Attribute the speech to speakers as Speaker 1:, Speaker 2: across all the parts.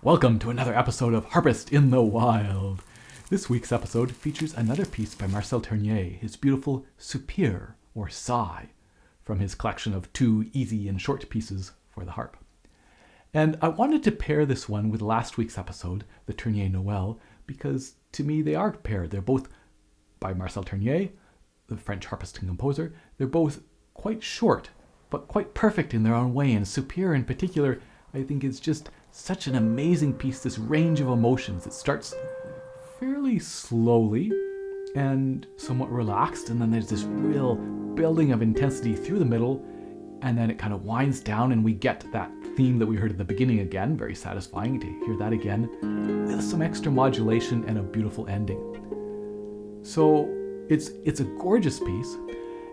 Speaker 1: Welcome to another episode of Harpist in the Wild. This week's episode features another piece by Marcel Tournier, his beautiful Soupir, or Sigh, from his collection of 2 easy and short pieces for the harp. And I wanted to pair this one with last week's episode, the Tournier Noël, because to me they are paired. They're both by Marcel Tournier, the French harpist and composer. They're both quite short, but quite perfect in their own way, and Soupir in particular, I think is just such an amazing piece, this range of emotions. It starts fairly slowly and somewhat relaxed, and then there's this real building of intensity through the middle, and then it kind of winds down and we get that theme that we heard at the beginning again, very satisfying to hear that again, with some extra modulation and a beautiful ending. So it's a gorgeous piece,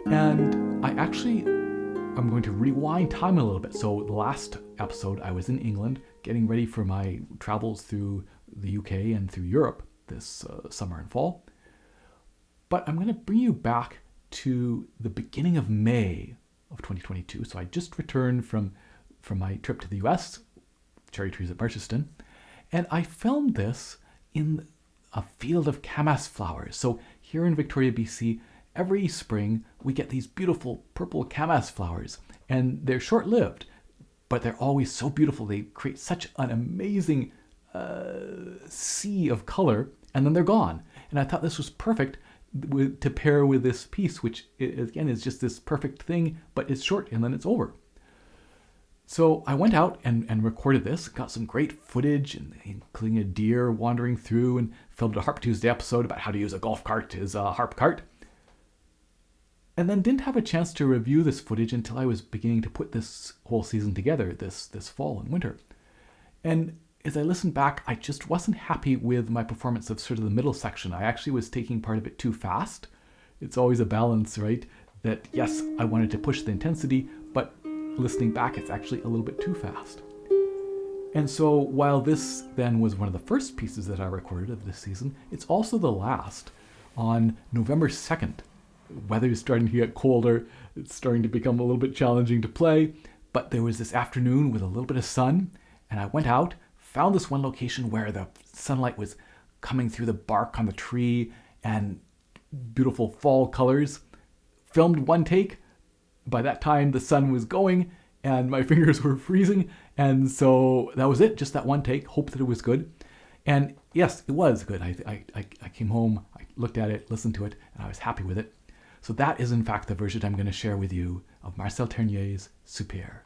Speaker 1: and I'm going to rewind time a little bit. So the last episode I was in England getting ready for my travels through the UK and through Europe this summer and fall. But I'm going to bring you back to the beginning of May of 2022. So I just returned from my trip to the US, cherry trees at Murchiston, and I filmed this in a field of camas flowers. So here in Victoria, BC, every spring we get these beautiful purple camas flowers, and they're short-lived, but they're always so beautiful. They create such an amazing sea of color, and then they're gone. And I thought this was perfect to pair with this piece, which again is just this perfect thing, but it's short and then it's over. So I went out and recorded this, got some great footage, including a deer wandering through, and filmed a Harp Tuesday episode about how to use a golf cart as a harp cart. And then didn't have a chance to review this footage until I was beginning to put this whole season together this fall and winter. And as I listened back, I just wasn't happy with my performance of sort of the middle section. I actually was taking part of it too fast. It's always a balance, right? That yes, I wanted to push the intensity, but listening back, it's actually a little bit too fast. And so while this then was one of the first pieces that I recorded of this season, it's also the last. On November 2nd, weather is starting to get colder. It's starting to become a little bit challenging to play, but there was this afternoon with a little bit of sun, and I went out, found this one location where the sunlight was coming through the bark on the tree and beautiful fall colors. Filmed one take. By that time, the sun was going and my fingers were freezing, and so that was it, just that one take. Hope that it was good. And yes, it was good. I came home, I looked at it, listened to it, and I was happy with it. So that is in fact the version I'm going to share with you of Marcel Tournier's Soupir.